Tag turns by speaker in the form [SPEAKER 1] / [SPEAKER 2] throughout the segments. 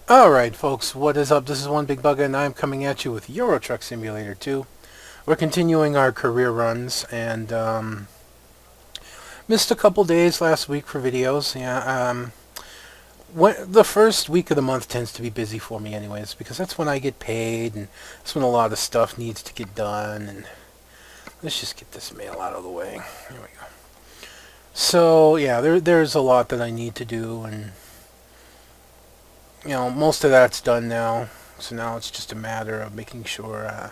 [SPEAKER 1] Alright folks, what is up? This is One Big Bugger and I'm coming at you with Euro Truck Simulator 2. We're continuing our career runs and missed a couple days last week for videos. The first week of the month tends to be busy for me anyways because that's when I get paid and that's when a lot of stuff needs to get done. And let's just get this mail out of the way. Here we go. So yeah, there's a lot that I need to do, and most of that's done now. So now it's just a matter of making sure,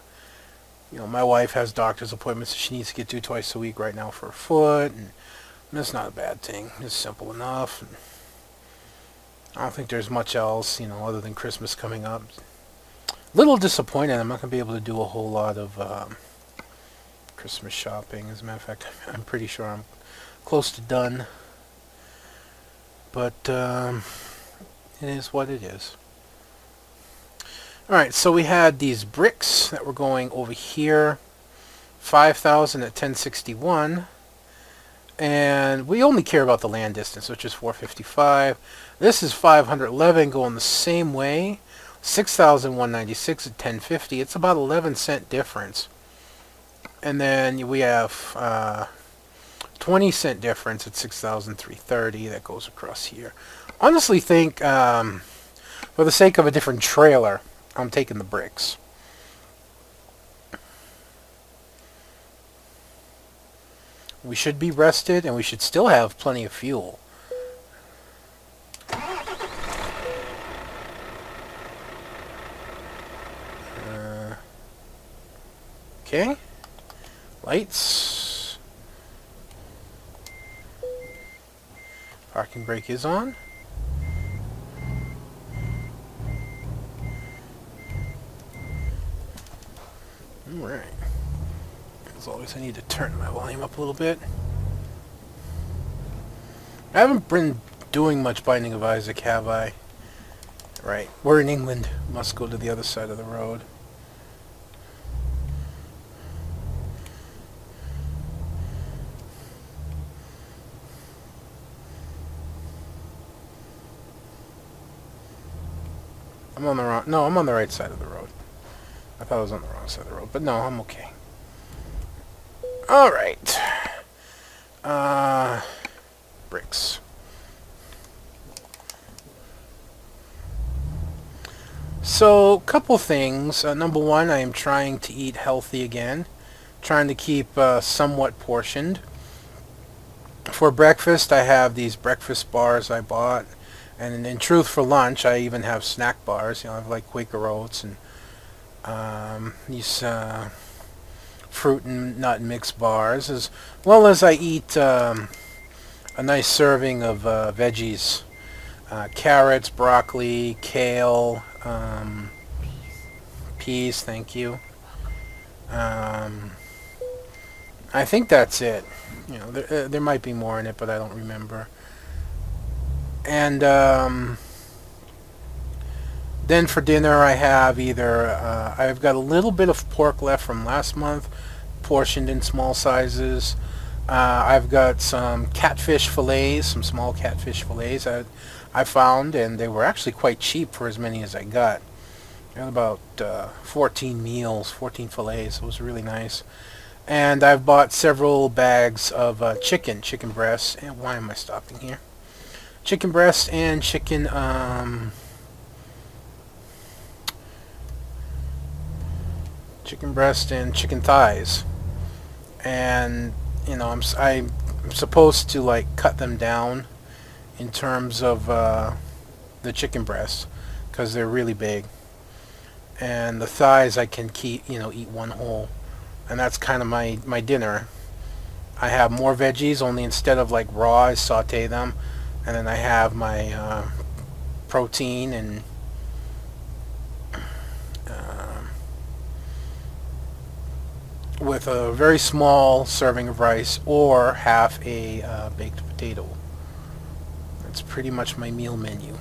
[SPEAKER 1] my wife has doctor's appointments that she needs to get to twice a week right now for her foot, and that's not a bad thing. It's simple enough. And I don't think there's much else, other than Christmas coming up. Little disappointed I'm not going to be able to do a whole lot of Christmas shopping. As a matter of fact, I'm pretty sure I'm close to done. But, it is what it is. Alright, so we had these bricks that were going over here. 5,000 at 1061. And we only care about the land distance, which is 455. This is 511 going the same way. 6,196 at 1050. It's about 11-cent difference. And then we have 20-cent difference at 6,330 that goes across here. Honestly think, for the sake of a different trailer, I'm taking the bricks. We should be rested, and we should still have plenty of fuel. Okay. Lights. Parking brake is on. Alright. As always, I need to turn my volume up a little bit. I haven't been doing much Binding of Isaac, have I? Right. We're in England. Must go to the other side of the road. I'm on the wrong... No, I'm on the right side of the road. I thought I was on the wrong side of the road, but no, I'm okay. Alright. Bricks. So, couple things. Number one, I am trying to eat healthy again. Trying to keep somewhat portioned. For breakfast, I have these breakfast bars I bought. And in truth, for lunch, I even have snack bars. I have like Quaker Oats and these fruit and nut mix bars, as well as I eat a nice serving of veggies, carrots, broccoli, kale, peas, thank you. I think that's it. There might be more in it, but I don't remember. And then for dinner I have either, I've got a little bit of pork left from last month, portioned in small sizes. I've got some catfish fillets, some small catfish fillets I found, and they were actually quite cheap for as many as I got. I got about 14 meals, 14 fillets, so it was really nice. And I've bought several bags of chicken breasts, and why am I stopping here? Chicken breast and chicken breast and chicken thighs, and I'm supposed to like cut them down in terms of the chicken breasts because they're really big, and the thighs I can keep eat one whole, and that's kind of my dinner. I have more veggies, only instead of like raw I saute them. And then I have my protein and with a very small serving of rice or half a baked potato. That's pretty much my meal menu.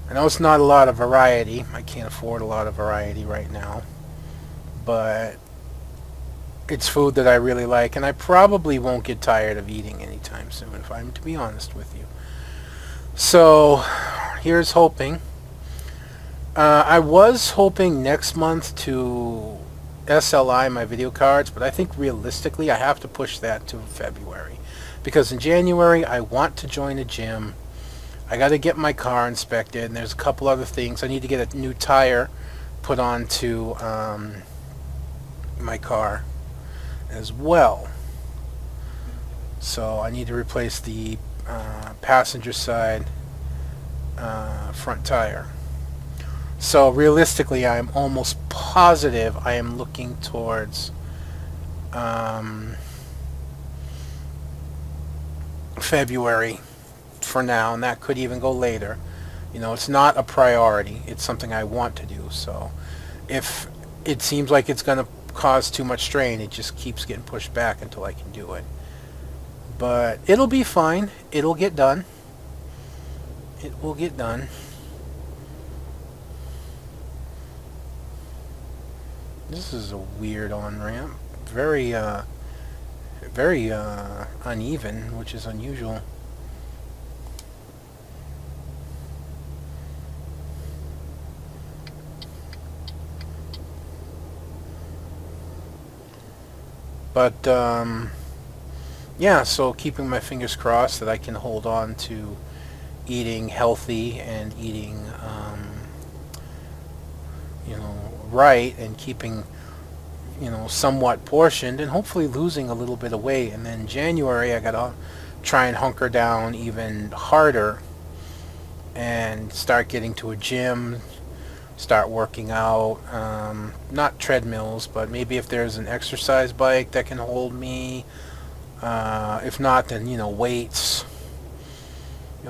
[SPEAKER 1] I know it's not a lot of variety. I can't afford a lot of variety right now. But it's food that I really like, and I probably won't get tired of eating anytime soon, if I'm to be honest with you. So, here's hoping. I was hoping next month to SLI my video cards, but I think realistically I have to push that to February. Because in January I want to join a gym. I got to get my car inspected, and there's a couple other things. I need to get a new tire put onto my car as well. So I need to replace the passenger side front tire. So realistically, I'm almost positive I am looking towards February for now, and that could even go later. You know, it's not a priority. It's something I want to do. So if it seems like it's going to cause too much strain, it just keeps getting pushed back until I can do it. But it'll be fine. It'll get done. It will get done. This is a weird on-ramp. Very uneven, which is unusual. But, yeah, so keeping my fingers crossed that I can hold on to eating healthy and eating, right, and keeping, somewhat portioned, and hopefully losing a little bit of weight. And then January I gotta try and hunker down even harder and start getting to a gym, start working out, not treadmills, but maybe if there's an exercise bike that can hold me, if not, then weights.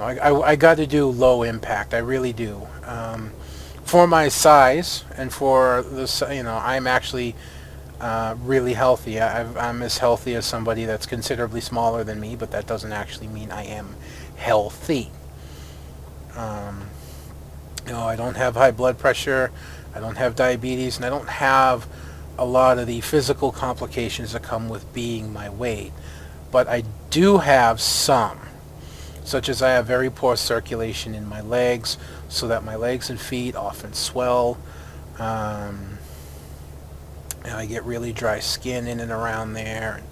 [SPEAKER 1] I got to do low impact. I really do. For my size and for this, I'm actually really healthy. I'm as healthy as somebody that's considerably smaller than me, but that doesn't actually mean I am healthy. I don't have high blood pressure, I don't have diabetes, and I don't have a lot of the physical complications that come with being my weight. But I do have some, such as I have very poor circulation in my legs, so that my legs and feet often swell. And I get really dry skin in and around there.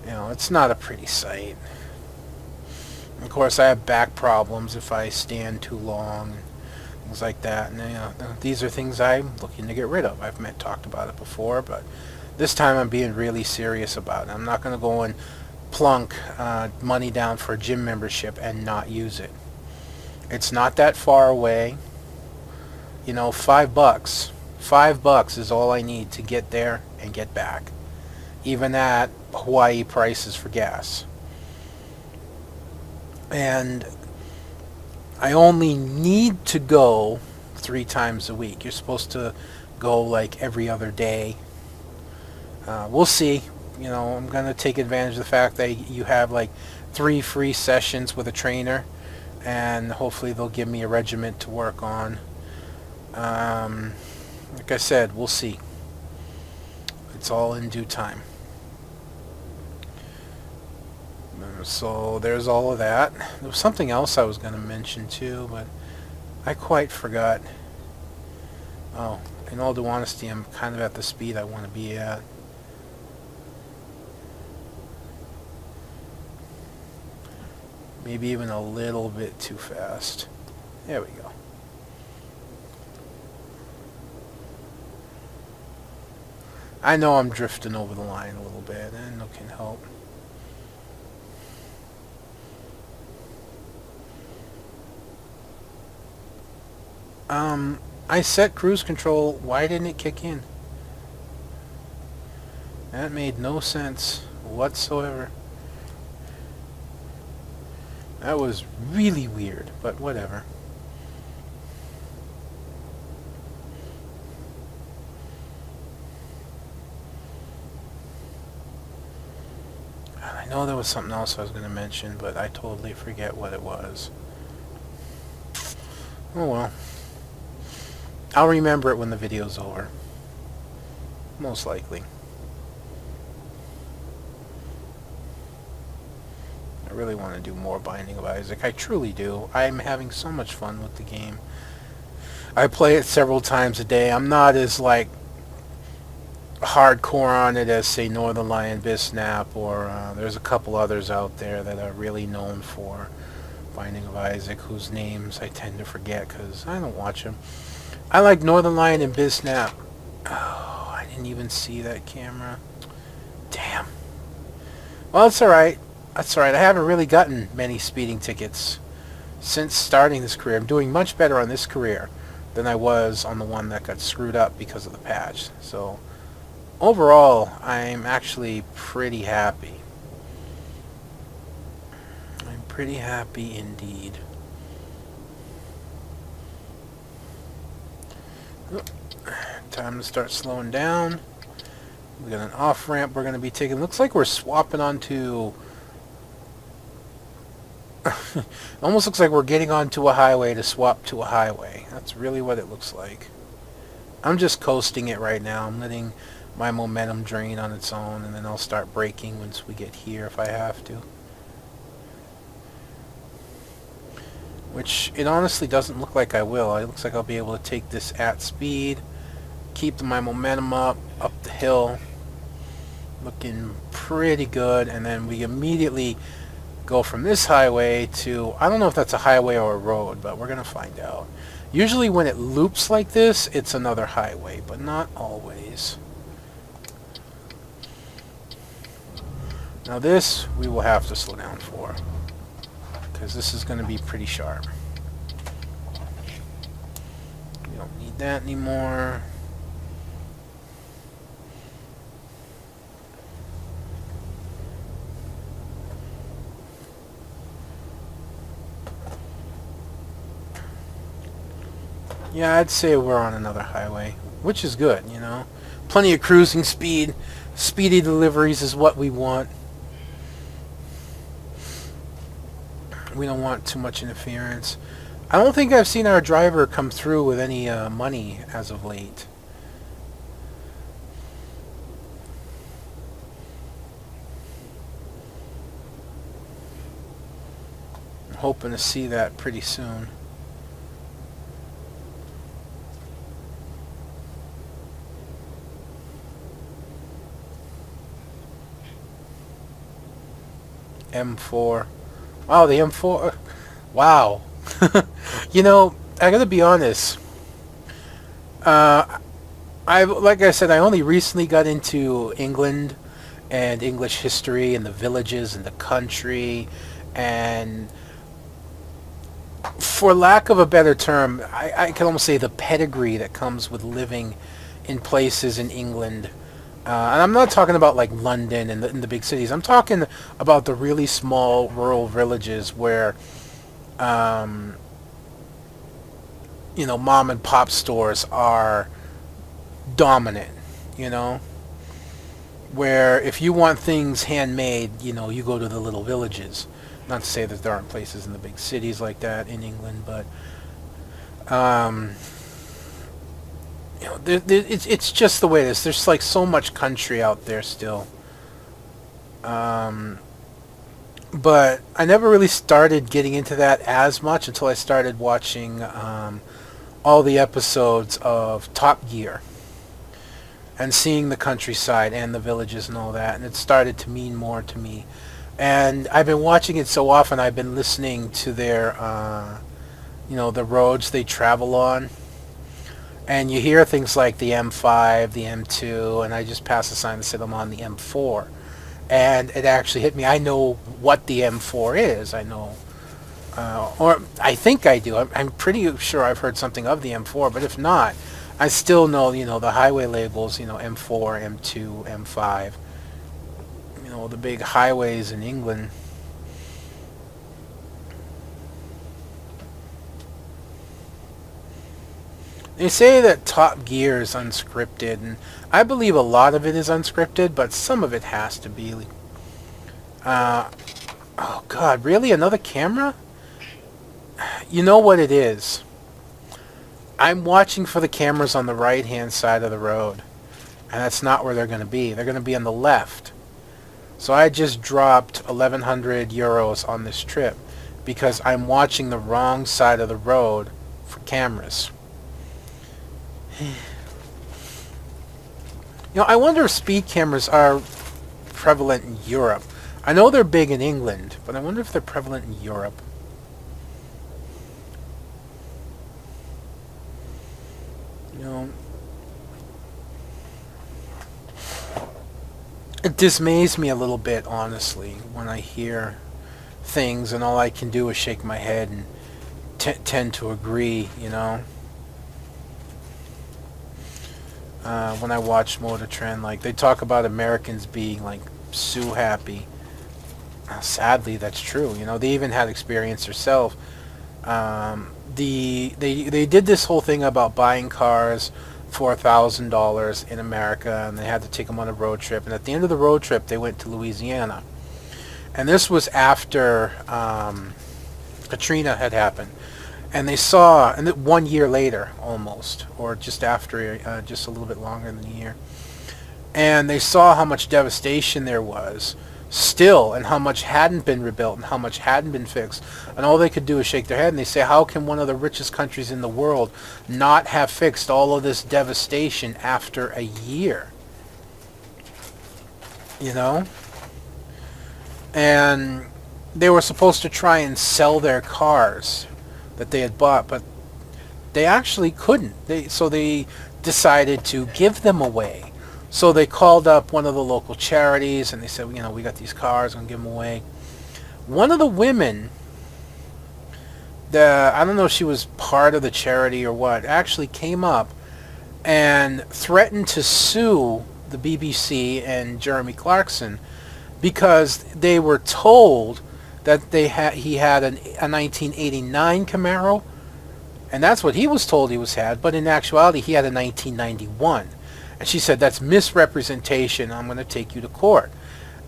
[SPEAKER 1] It's not a pretty sight. Of course, I have back problems if I stand too long, things like that. And these are things I'm looking to get rid of. I've talked about it before, but this time I'm being really serious about it. I'm not going to go and plunk money down for a gym membership and not use it. It's not that far away. $5. $5 is all I need to get there and get back. Even at Hawaii prices for gas. And I only need to go 3 times a week. You're supposed to go like every other day. We'll see. I'm going to take advantage of the fact that you have like 3 free sessions with a trainer, and hopefully they'll give me a regiment to work on. Like I said, we'll see. It's all in due time. So there's all of that. There was something else I was going to mention too, but I quite forgot. Oh, in all due honesty, I'm kind of at the speed I want to be at. Maybe even a little bit too fast. There we go. I know I'm drifting over the line a little bit, and no can help. I set cruise control. Why didn't it kick in? That made no sense whatsoever. That was really weird, but whatever. I know there was something else I was going to mention, but I totally forget what it was. Oh well. I'll remember it when the video's over. Most likely. I really want to do more Binding of Isaac. I truly do. I'm having so much fun with the game. I play it several times a day. I'm not as like hardcore on it as say Northern Lion Bisnap, or there's a couple others out there that are really known for Binding of Isaac, whose names I tend to forget because I don't watch them. I like Northern Lion and Bisnap. Oh, I didn't even see that camera. Damn. Well, it's alright. That's alright. I haven't really gotten many speeding tickets since starting this career. I'm doing much better on this career than I was on the one that got screwed up because of the patch. So, overall, I'm actually pretty happy. I'm pretty happy indeed. Time to start slowing down. We got an off-ramp we're going to be taking. Looks like we're swapping onto... almost looks like we're getting onto a highway to swap to a highway. That's really what it looks like. I'm just coasting it right now. I'm letting my momentum drain on its own, and then I'll start braking once we get here if I have to. Which it honestly doesn't look like I will. It looks like I'll be able to take this at speed, keep my momentum up the hill, looking pretty good, and then we immediately go from this highway to, I don't know if that's a highway or a road, but we're gonna find out. Usually when it loops like this, it's another highway, but not always. Now this, we will have to slow down for, because this is going to be pretty sharp. We don't need that anymore. Yeah, I'd say we're on another highway, which is good, you know. Plenty of cruising speed. Speedy deliveries is what we want. We don't want too much interference. I don't think I've seen our driver come through with any money as of late. I'm hoping to see that pretty soon. M4. Wow, the M4. Wow. You know, I gotta be honest. Like I said, I only recently got into England and English history and the villages and the country, and for lack of a better term, I can almost say the pedigree that comes with living in places in England. And I'm not talking about like London and the big cities. I'm talking about the really small rural villages where, you know, mom and pop stores are dominant, you know, where if you want things handmade, you know, you go to the little villages. Not to say that there aren't places in the big cities like that in England, but you know, it's just the way it is. There's like so much country out there still. But I never really started getting into that as much until I started watching all the episodes of Top Gear and seeing the countryside and the villages and all that, and it started to mean more to me. And I've been watching it so often, I've been listening to their, you know, the roads they travel on. And you hear things like the M5, the M2, and I just passed a sign that said I'm on the M4. And it actually hit me. I know what the M4 is. I know, or I think I do. I'm pretty sure I've heard something of the M4, but if not, I still know, you know, the highway labels, you know, M4, M2, M5. You know, the big highways in England. They say that Top Gear is unscripted, and I believe a lot of it is unscripted, but some of it has to be. Oh God, really? Another camera? You know what it is. I'm watching for the cameras on the right-hand side of the road, and that's not where they're going to be. They're going to be on the left. So I just dropped 1,100 euros on this trip because I'm watching the wrong side of the road for cameras. I wonder if speed cameras are prevalent in Europe. I know they're big in England, but I wonder if they're prevalent in Europe. You know, it dismays me a little bit, honestly, when I hear things and all I can do is shake my head and tend to agree, when I watch Motor Trend, like, they talk about Americans being, like, so happy. Sadly, that's true. They even had experience herself. They did this whole thing about buying cars for $1,000 in America, and they had to take them on a road trip. And at the end of the road trip, they went to Louisiana. And this was after Katrina had happened. And they saw, and 1 year later, almost, or just after, just a little bit longer than a year. And they saw how much devastation there was still, and how much hadn't been rebuilt, and how much hadn't been fixed. And all they could do is shake their head, and they say, how can one of the richest countries in the world not have fixed all of this devastation after a year? And they were supposed to try and sell their cars that they had bought, but they actually couldn't. So they decided to give them away. So they called up one of the local charities, and they said, we got these cars, I'm going to give them away. One of the women, I don't know if she was part of the charity or what, actually came up and threatened to sue the BBC and Jeremy Clarkson because they were told that he had a 1989 Camaro, and that's what he was told he had, but in actuality he had a 1991. And she said, that's misrepresentation, I'm going to take you to court.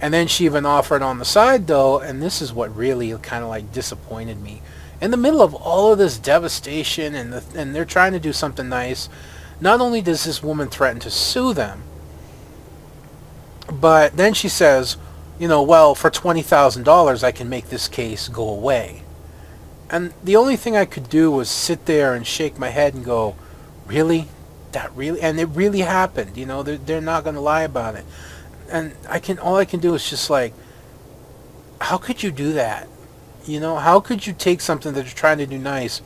[SPEAKER 1] And then she even offered on the side, though, and this is what really kind of like disappointed me. In the middle of all of this devastation, and they're trying to do something nice, not only does this woman threaten to sue them, but then she says, well, for $20,000 I can make this case go away. And the only thing I could do was sit there and shake my head and go, really? That really? And it really happened. They're not going to lie about it. And all I can do is just like, how could you do that? How could you take something that you're trying to do nice?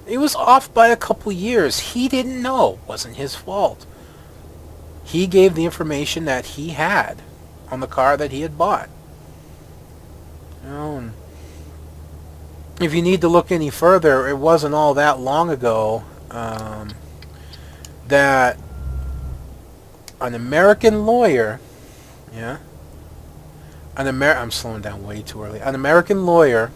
[SPEAKER 1] It was off by a couple years. He didn't know. It wasn't his fault. He gave the information that he had on the car that he had bought. And if you need to look any further, it wasn't all that long ago that an American lawyer, I'm slowing down way too early. An American lawyer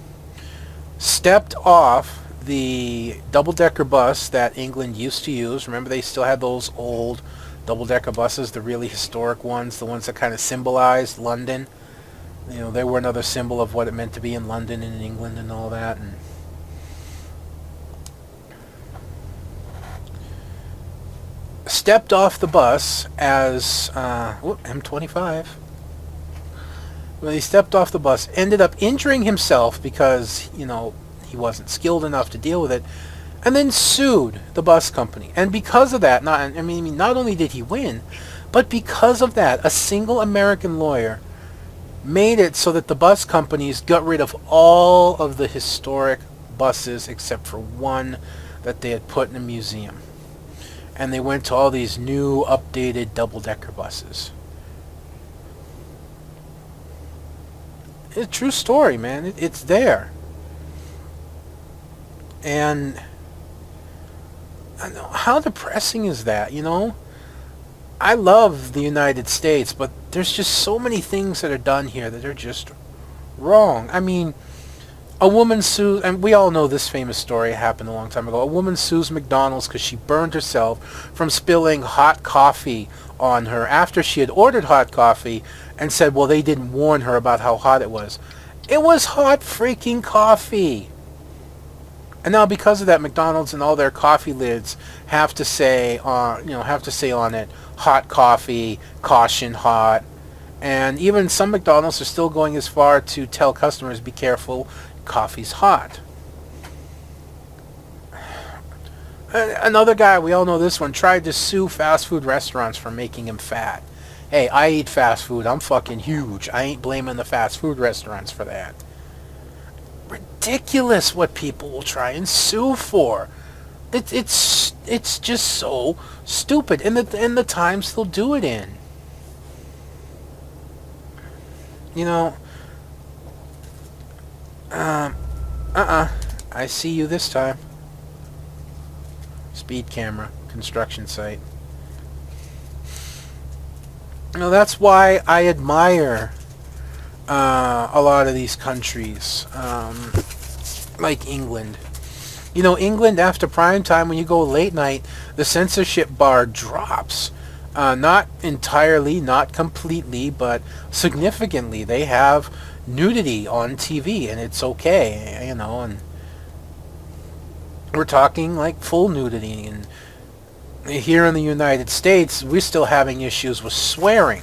[SPEAKER 1] stepped off the double-decker bus that England used to use. Remember, they still had those old double-decker buses, the really historic ones, the ones that kind of symbolized London. They were another symbol of what it meant to be in London and in England and all that. And stepped off the bus as M25. When he stepped off the bus, ended up injuring himself because he wasn't skilled enough to deal with it, and then sued the bus company. And because of that, not only did he win, but because of that, a single American lawyer made it so that the bus companies got rid of all of the historic buses except for one that they had put in a museum. And they went to all these new, updated double-decker buses. It's a true story, man. It's there. And I know, how depressing is that, I love the United States, but there's just so many things that are done here that are just wrong. A woman sues, and we all know this famous story happened a long time ago. A woman sues McDonald's because she burned herself from spilling hot coffee on her after she had ordered hot coffee and said, well, they didn't warn her about how hot it was. It was hot freaking coffee. And now because of that, McDonald's and all their coffee lids have to say on it, hot coffee, caution hot. And even some McDonald's are still going as far to tell customers, be careful, coffee's hot. Another guy, we all know this one, tried to sue fast food restaurants for making him fat. Hey, I eat fast food. I'm fucking huge. I ain't blaming the fast food restaurants for that. Ridiculous what people will try and sue for. It's just so stupid. And the times they'll do it in. You know, I see you this time. Speed camera, construction site. You know, that's why I admire a lot of these countries, like England. You know, England, after prime time, when you go late night, the censorship bar drops. Not entirely, not completely, but significantly. They have nudity on TV, and it's okay, you know, and we're talking like full nudity. And here in the United States, we're still having issues with swearing.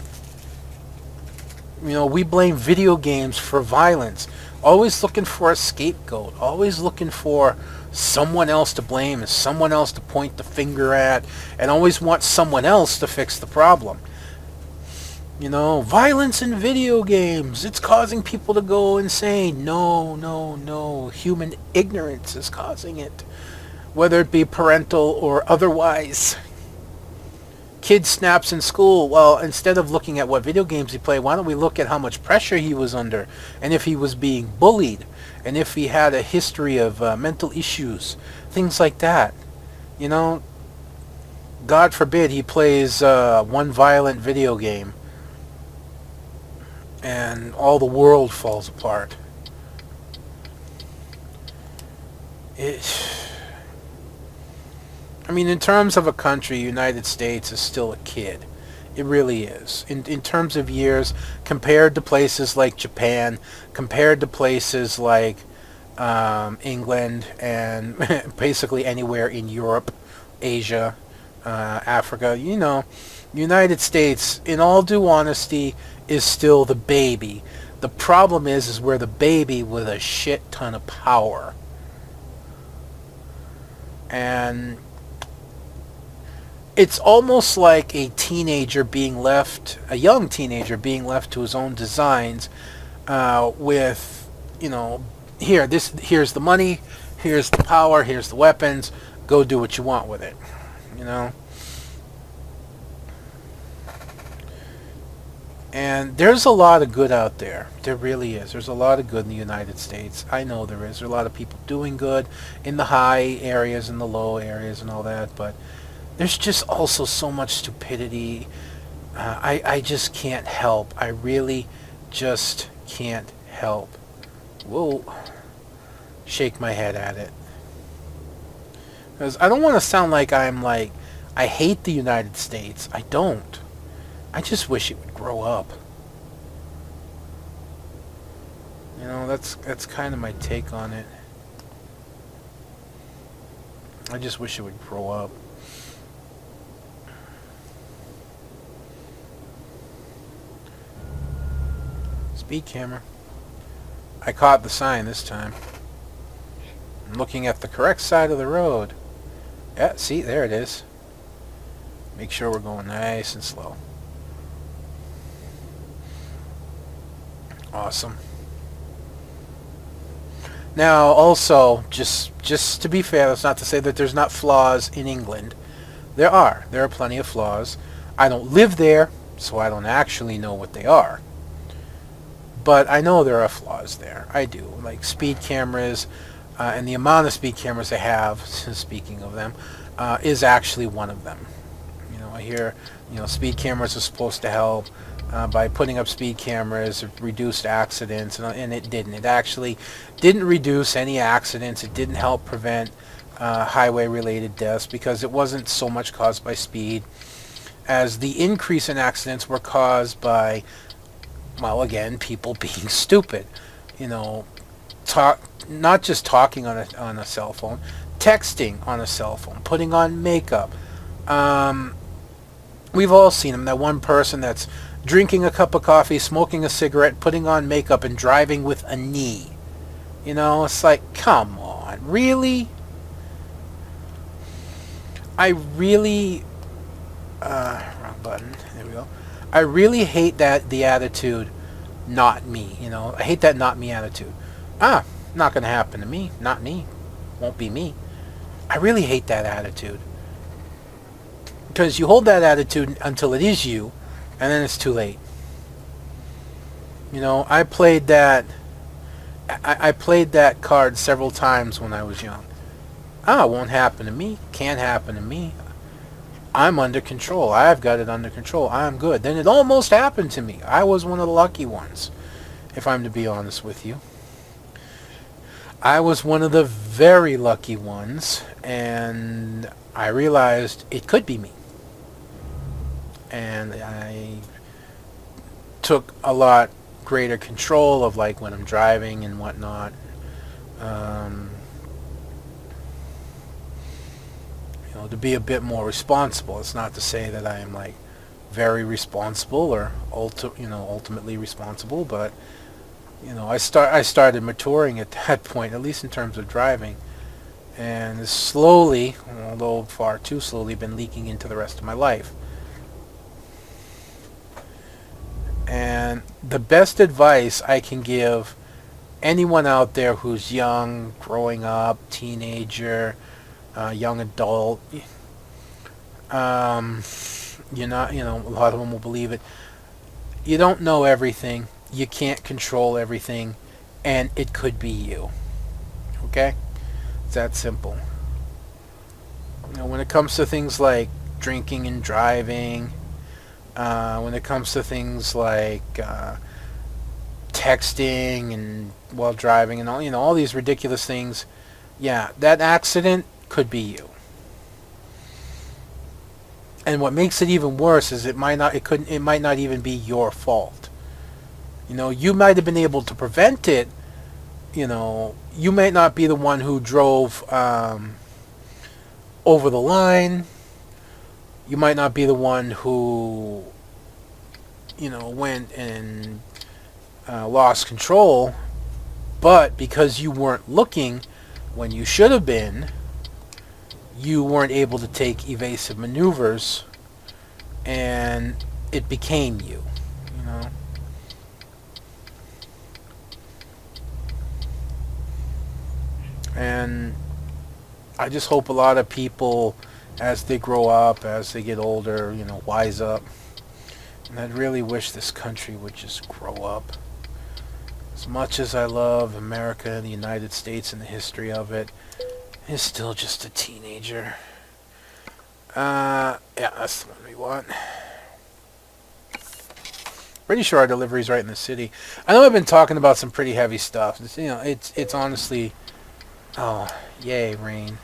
[SPEAKER 1] You know, we blame video games for violence. Always looking for a scapegoat. Always looking for someone else to blame and someone else to point the finger at, and always want someone else to fix the problem. You know, violence in video games, it's causing people to go insane. No, no, no. Human ignorance is causing it. Whether it be parental or otherwise. Kid snaps in school. Well, instead of looking at what video games he played, why don't we look at how much pressure he was under, and if he was being bullied, and if he had a history of mental issues, things like that. You know, God forbid he plays one violent video game and all the world falls apart. I mean, in terms of a country, United States is still a kid. It really is. In terms of years, compared to places like Japan, compared to places like England, and basically anywhere in Europe, Asia, Africa, you know, United States, in all due honesty, is still the baby. The problem is we're the baby with a shit ton of power. And it's almost like a teenager being left, a young teenager being left to his own designs, with, you know, here's the money, here's the power, here's the weapons, go do what you want with it, you know. And there's a lot of good out there. There really is. There's a lot of good in the United States. I know there is. There are a lot of people doing good in the high areas and the low areas and all that, but there's just also so much stupidity. I just can't help. I really just can't help. Whoa. Shake my head at it. Because I don't want to sound like I'm like, I hate the United States. I don't. I just wish it would grow up. You know, that's kind of my take on it. I just wish it would grow up. Speed camera. I caught the sign this time. I'm looking at the correct side of the road. Yeah, see, there it is. Make sure we're going nice and slow. Awesome. Now, also, just to be fair, that's not to say that there's not flaws in England. There are. There are plenty of flaws. I don't live there, so I don't actually know what they are. But I know there are flaws there. I do. Like speed cameras, and the amount of speed cameras they have, speaking of them, is actually one of them. You know, I hear, you know, speed cameras are supposed to help. By putting up speed cameras, it reduced accidents, and it didn't. It actually didn't reduce any accidents. It didn't help prevent highway-related deaths because it wasn't so much caused by speed as the increase in accidents were caused by, well, again, people being stupid. You know, not just talking on a cell phone, texting on a cell phone, putting on makeup. We've all seen them. That one person that's drinking a cup of coffee, smoking a cigarette, putting on makeup, and driving with a knee. You know, it's like, come on, really? I really wrong button. There we go. I really hate that the attitude, not me. You know, I hate that not me attitude. Not gonna happen to me. Not me. Won't be me. I really hate that attitude because you hold that attitude until it is you, and then it's too late. You know, I played that. I played that card several times when I was young. It won't happen to me. Can't happen to me. I'm under control. I've got it under control. I'm good. Then it almost happened to me. I was one of the lucky ones, if I'm to be honest with you. I was one of the very lucky ones, and I realized it could be me. And I took a lot greater control of like when I'm driving and whatnot. To be a bit more responsible. It's not to say that I am like very responsible or ultimately responsible, but I started maturing at that point, at least in terms of driving, and slowly, although far too slowly, been leaking into the rest of my life. And the best advice I can give anyone out there who's young, growing up, teenager, young adult, a lot of them will believe it. You don't know everything. You can't control everything, and it could be you. Okay? It's that simple. When it comes to things like drinking and driving, when it comes to things like texting and while driving and all these ridiculous things, yeah, that accident could be you. And what makes it even worse is it might not even be your fault. You might have been able to prevent it. You might not be the one who drove over the line. You might not be the one who went and lost control, but because you weren't looking when you should have been, you weren't able to take evasive maneuvers, and it became you. And I just hope a lot of people, as they grow up, as they get older, wise up. And I'd really wish this country would just grow up. As much as I love America and the United States and the history of it, it's still just a teenager. Yeah, that's the one we want. Pretty sure our delivery's right in the city. I know I've been talking about some pretty heavy stuff. It's honestly... Oh, yay, rain.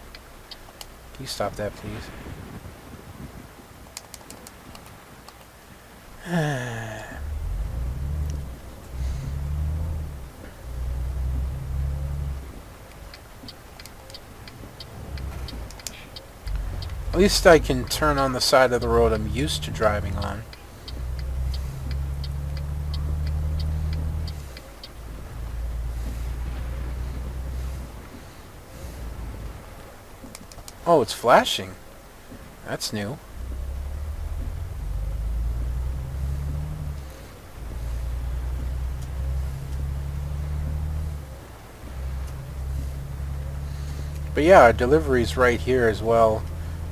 [SPEAKER 1] Can you stop that, please? At least I can turn on the side of the road I'm used to driving on. Oh, it's flashing. That's new. But yeah, our delivery's right here as well,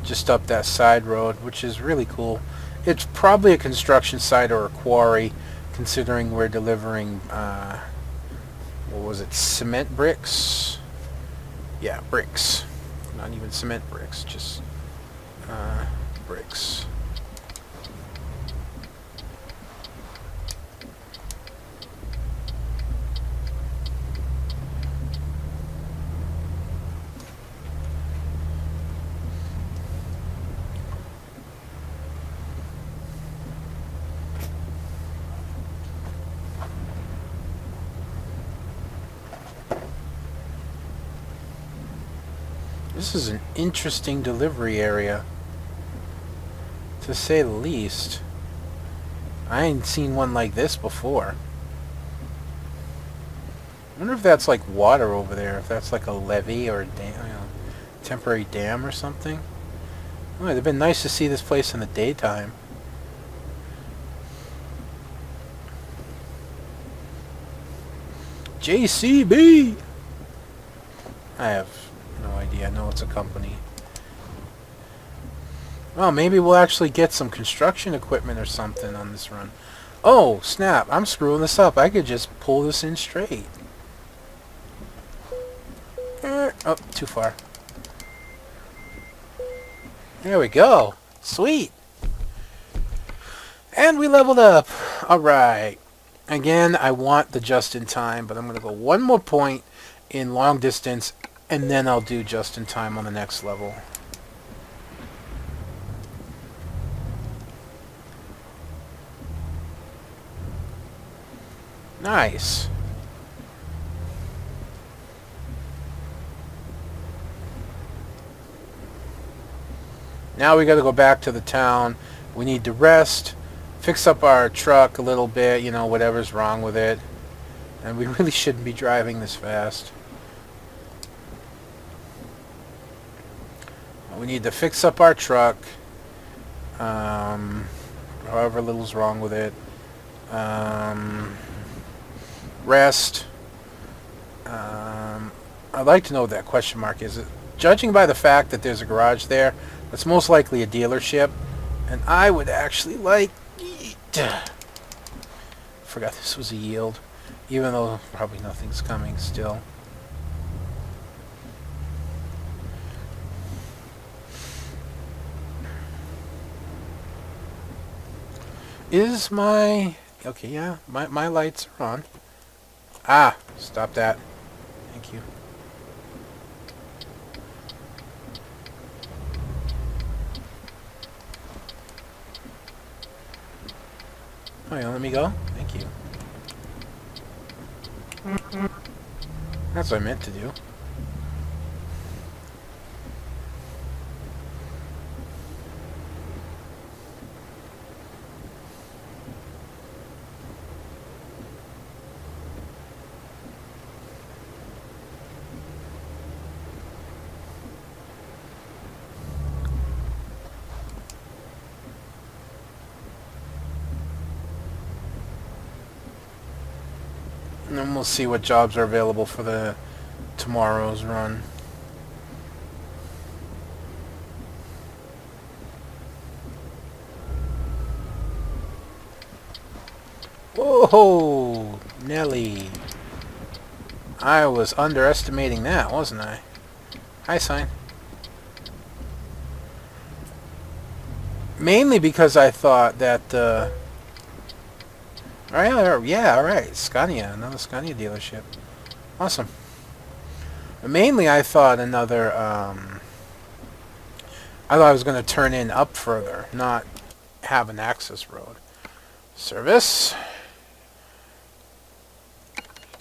[SPEAKER 1] just up that side road, which is really cool. It's probably a construction site or a quarry, considering we're delivering, what was it, cement bricks? Yeah, bricks. Not even cement bricks, just bricks. This is an interesting delivery area, to say the least. I ain't seen one like this before. I wonder if that's like water over there, if that's like a levee or a dam, temporary dam or something. Oh, it'd have been nice to see this place in the daytime. JCB! I have no idea. I know it's a company. Well, maybe we'll actually get some construction equipment or something on this run. Oh, snap. I'm screwing this up. I could just pull this in straight. Oh, too far. There we go. Sweet. And we leveled up. Alright. Again, I want the just-in-time, but I'm going to go one more point in long distance, and then I'll do just-in-time on the next level. Nice. Now we got to go back to the town. We need to rest, fix up our truck a little bit, you know, whatever's wrong with it. And we really shouldn't be driving this fast. We need to fix up our truck. However little's wrong with it. Rest. I'd like to know what that question mark is. Judging by the fact that there's a garage there, that's most likely a dealership. And I would actually like... Forgot this was a yield. Even though probably nothing's coming still. Is my... Okay, yeah, my lights are on. Ah, stop that. Thank you. Oh, yeah, let me go? Thank you. That's what I meant to do. And then we'll see what jobs are available for the tomorrow's run. Whoa, Nelly. I was underestimating that, wasn't I? Hi, sign. Mainly because I thought that, yeah, alright, Scania, another Scania dealership. Awesome. Mainly I thought another, I thought I was going to turn in up further, not have an access road. Service.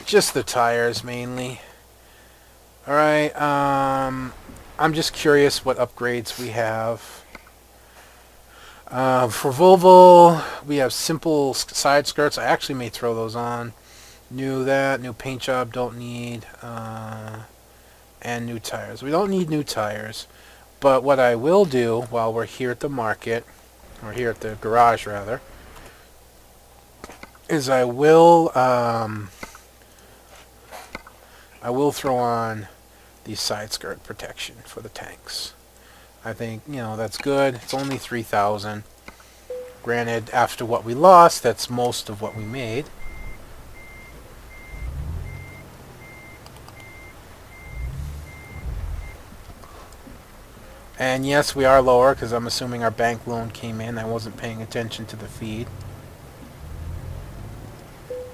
[SPEAKER 1] Just the tires, mainly. Alright, I'm just curious what upgrades we have. For Volvo, we have simple side skirts. I actually may throw those on. New paint job, don't need. And new tires. We don't need new tires. But what I will do while we're here at the market, or here at the garage rather, is I will throw on the side skirt protection for the tanks. I think, you know, that's good. It's only 3,000. Granted, after what we lost, that's most of what we made. And yes, we are lower because I'm assuming our bank loan came in. I wasn't paying attention to the feed.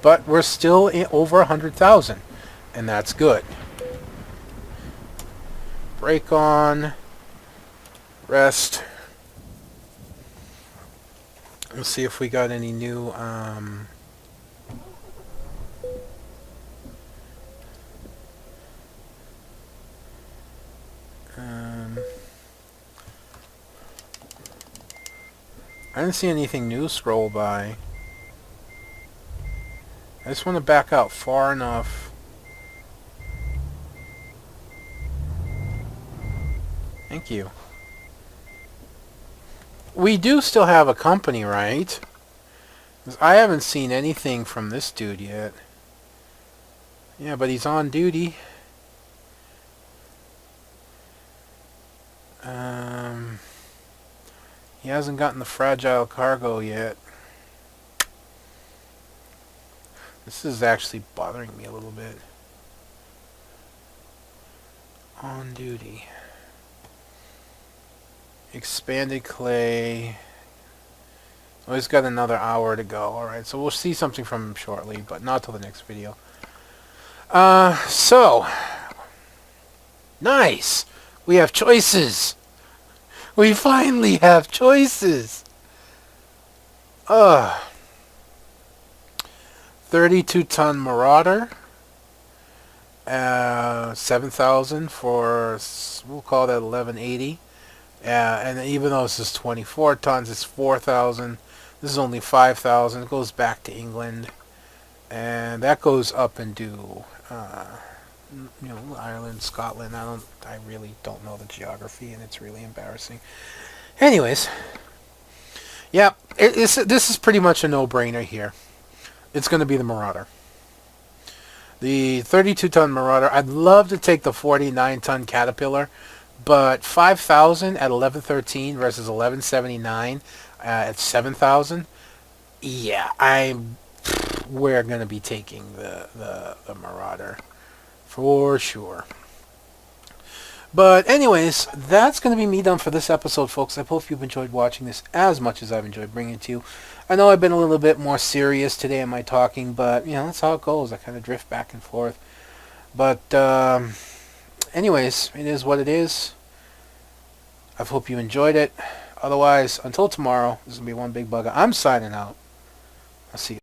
[SPEAKER 1] But we're still over 100,000. And that's good. Brake on. Rest. Let's see if we got any new I didn't see anything new scroll by. I just want to back out far enough. Thank you. we do still have a company, right? 'Cause I haven't seen anything from this dude yet. Yeah, but he's on duty. He hasn't gotten the fragile cargo yet. This is actually bothering me a little bit. On duty. Expanded clay. Oh, he's got another hour to go. Alright, so we'll see something from him shortly, but not till the next video. So. Nice! We have choices! We finally have choices! 32-ton Marauder. 7,000 for, we'll call that 1180. And even though this is 24 tons, it's 4,000. This is only 5,000. It goes back to England. And that goes up into, Ireland, Scotland. I really don't know the geography, and it's really embarrassing. Anyways, yeah, this is pretty much a no-brainer here. It's going to be the Marauder. The 32-ton Marauder. I'd love to take the 49-ton Caterpillar, but 5,000 at 1113 versus 1179 at 7,000. Yeah, we're going to be taking the Marauder for sure. But anyways, that's going to be me done for this episode, folks. I hope you've enjoyed watching this as much as I've enjoyed bringing it to you. I know I've been a little bit more serious today in my talking, but, that's how it goes. I kind of drift back and forth. But, anyways, it is what it is. I hope you enjoyed it. Otherwise, until tomorrow, this is going to be one big bugger. I'm signing out. I'll see you.